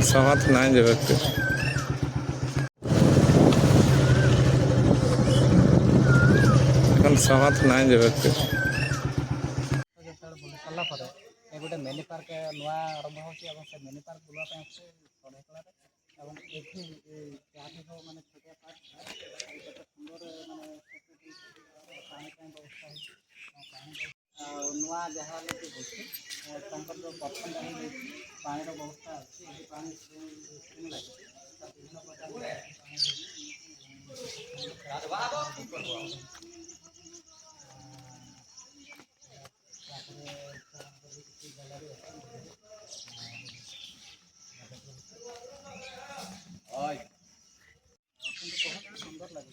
सहमत नहीं जे व्यक्ति सहमत नहीं जे व्यक्ति गोटे मिनी पार्क नुआ आरंभ हो मिनी पार्क बुलापी चढ़ेकला एठी माने छोटिया पार्क सुंदर माने नुआ जहाँ जो प्रथम पानी व्यवस्था अच्छी पानी लगे विभिन्न प्रकार सुंदर लगे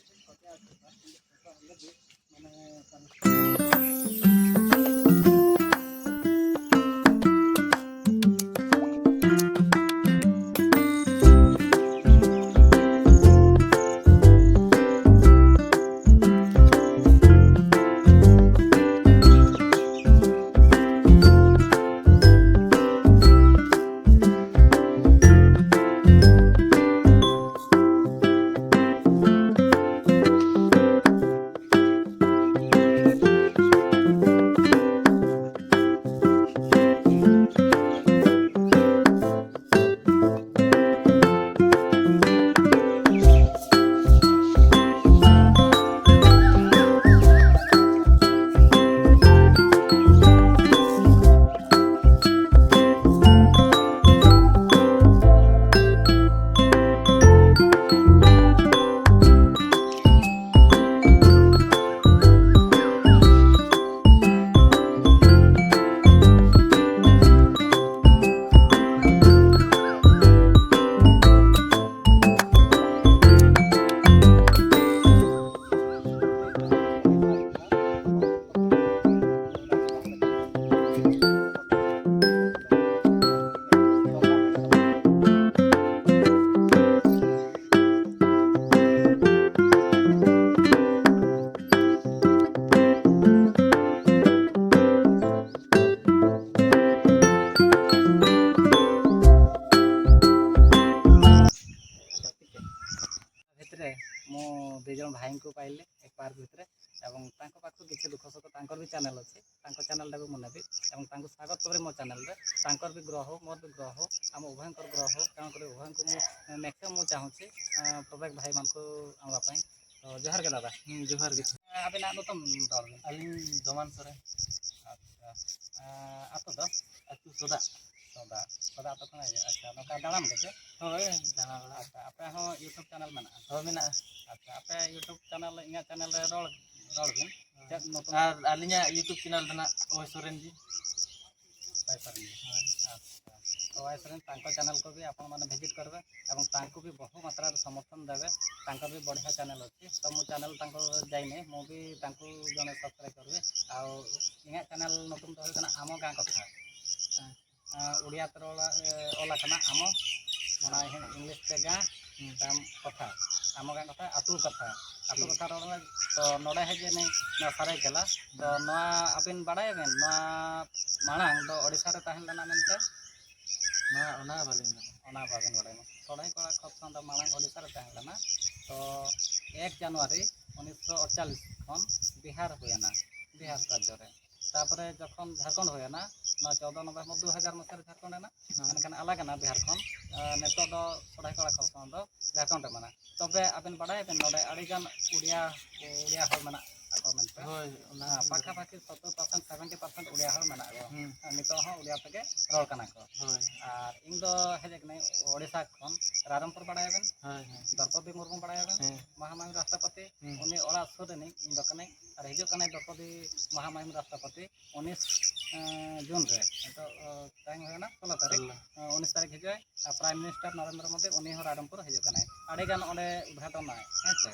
दुईजन भाई को पाइले एक पार्क भितर पाख किसी दुख सुख भी चैनल अच्छे चैनल टाक मुनेबी स्वागत करें मो चैनल भी ग्रह हो मोर भी ग्रह हो आम उभय ग्रह हो तेणुक उभय को मैक्सिमम मुझे चाहूँगी प्रत्येक भाई मान को आवापाई तो जोहार के दादा जोहार के अभी ना तो अली जमान सर अच्छा आतो दो अतु सोदा सोदा सोदा आतो कना अच्छा नौका दाड़ाम के होय दाना अच्छा आपे हो यूट्यूब चैनल में हो मेना अच्छा आपे यूट्यूब चैनल इना चैनल रे रोल बिन चेक नतुन और अलिया यूट्यूब चैनल दना ओय सोरेन जी अच्छा तो ओय सोरेन तांको चैनल को भी आपण माने विजिट करबे एवं तांको भी बहु मात्रा रे समर्थन देबे तांको भी बढ़िया चैनल अछि तो मो चैनल तांको जाइने मो भी तांको जने सब्सक्राइब करबे आ इना चैनल नतुन तो होतना आमो गां कथा उड़िया तरोला ओला कना आमो मना इंग्लिश ते गां ताम कथा आम गां कथा आतु कथा रोड तो नोडे हेजे नहीं सारे केला तो नवा अबिन बाड़ाय बेन नवा मांग दो ओडिसा रे ताहेन लना मेनते ना बालिन बाबिन बाड़ाय सोडाई कला खपसन द मांग ओडिसा रे ताहेन लना तो 1 जनवरी 1948 खन बिहार हुएना बिहार राज्य रे तापरे जखन झारखंड हुएना ना 14 नवंबर 2000 मसीह झारखंड है ना एनखान अलग ना बिहार खन नेतो दो सोडाई कला खपसन दो झारखंड रे मना तबे अबिन बाड़ाय बेन नोडे अडिगान उड़िया हर मना ako mente होय ना पाखा पाखी 70% 70% उड़िया हर मना को नितो हो उड़िया तके रोल कना को होय आर इन दो हेजेक नै ओडिसा खन रारमपुर बाड़ाय बेन होय द्रौपदी मुर्मू बाड़ाय बेन महामहिम राष्ट्रपति उनी ओड़ा सुर नै इन दो कनै आर हिजो कनै द्रौपदी महामहिम राष्ट्रपति 19 जून रे तो टाइम है ना 16 तारीख 19 तारीख हिजो प्राइम मिनिस्टर नरेंद्र मोदी उनी हो रारमपुर हिजो कनै अडेगान ओडे उद्घाटन नाय हेचे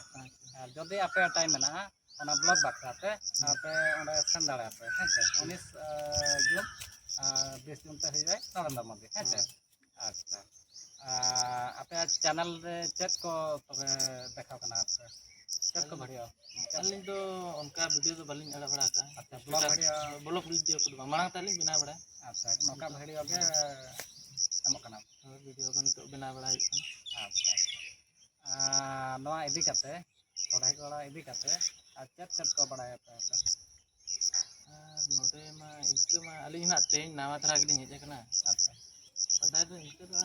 जदि आपे टाइम ना ओना ब्लॉग बाखराते आपे ओडे सेन दाड़े आपे हेचे 19 जून 20 जून ते हिजो नरेंद्र मोदी हेचे अच्छा आपे चैनल रे चेक को तबे देखा कना आपे चेक को वीडियो अलिन तो उनका वीडियो तो बालिन अड़ा बड़ा का अच्छा ब्लॉग वीडियो ब्लॉग वीडियो को मांग ताली बिना बड़ा अच्छा नौका वीडियो के एमोग कना वीडियो को नितो बना बड़ा हुई अच्छा नवा इदी काते सोढ़ाई कोड़ा इदी काते और चेत को बड़ाया पे नोटे मा इनके मा अली ना तेज नावा तरह के लिए कना अच्छा पता तो इनके तो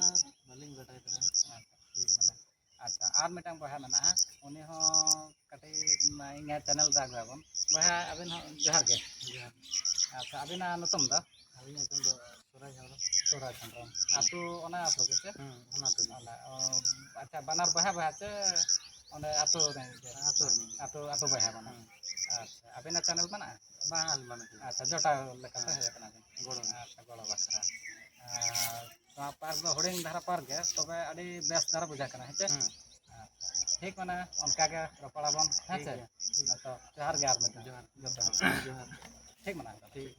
बलिंग बताए तना ठीक माने अच्छा और मिटांग बहा मना उनी हो कटे इंगा चैनल दाग बाबन बहा अबिन हो जोहार के अच्छा अबिना नतम दा अली ने तुम तो सोरा चंद्रम आतु ओना आतु के से होना तो अच्छा बानार बहा बहा चे ओंडे आतु आतु बहा बना अच्छा अबिना चैनल बना बाल बना अच्छा जोटा लेका तो है कना गोड़ो अच्छा गोड़ो बसरा तो पार्क दो होडिंग धारा पार्क के तबे अडी बेस धारा बुझा कना हेचे ठीक माने उनका के रपड़ा बन हेचे तो जोहार के आर में जोहार ठीक माने ठीक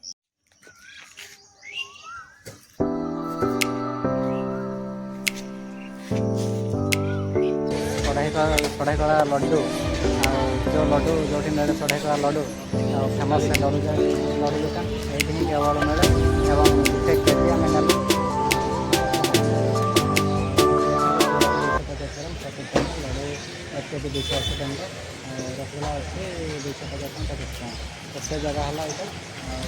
सोढ़ाई कड़ा लड्डू जो लड्डू जो मिले सोढ़ाई कड़ा लड्डू फेमस लड्डू लड्डू दुकान ये केवल मिले एवं केजी आम नेलु लड्डू 1 केजी 280 टଙ୍କା रसगोला अच्छे 250 टଙ୍କା तो से जगह है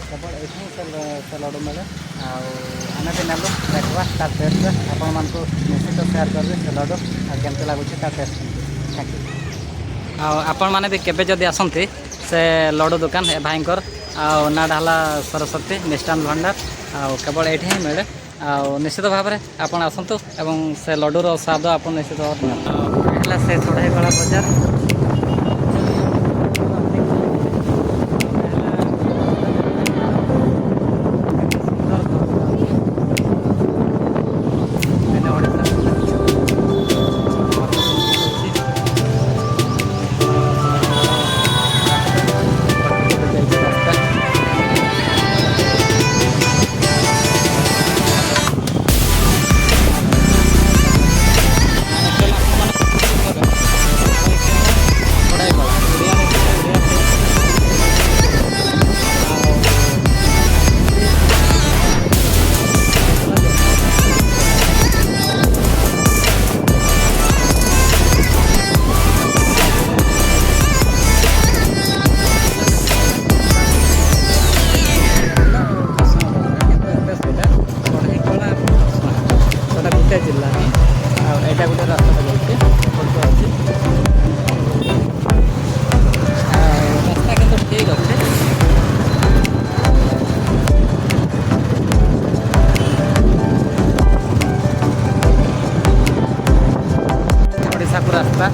केवल ये से लड्डू मिले आम भी नेलु देखा तार टेस्ट आपण मान निश्चित सेयार करेंगे से लड्डू केमती लगुच तार टेस्ट थैंक यू आपण मैंने भी केबे जदि आसती से लड्डू दुकान भाईकर नाटा है सरस्वती मिष्टान भंडार केवल ये ही मिले निश्चित भाव में आप आसतु एवं से लड्डूर स्वाद आप निश्चित भाव है से सोढ़ाई कला बजार जिला यहाँ गोटे रास्ता जाऊँगी रास्ता कि ठीक अच्छे ओडिशा को रास्ता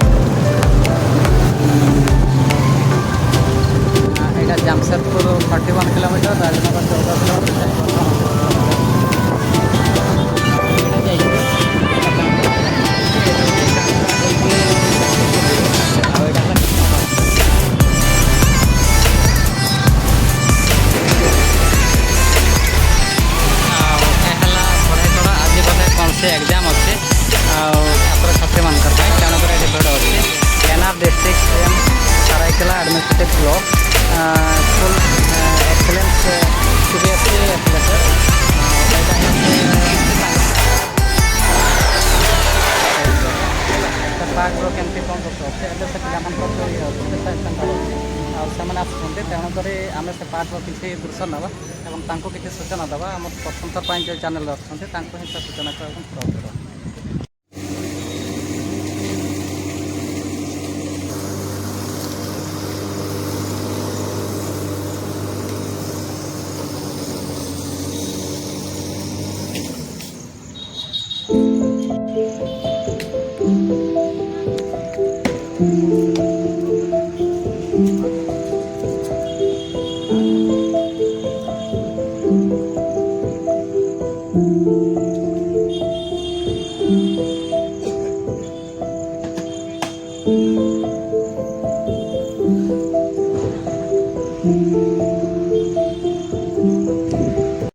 यहाँ Jamshedpur 41 kilometre Rajnagar 14 kilometre exam अच्छे छात्र छात्री मान तेणुक ये भिड़ अच्छे केनार district Saraikela administrative block school excellence CBSE application park केमती कौन अच्छे से पिला आसुँच तेणुक आम से पार्क किसी दृश्य नवा और किसी सूचना देवा आम प्रथम थर जो चैनल अच्छे ही से सूचना कर Thank you.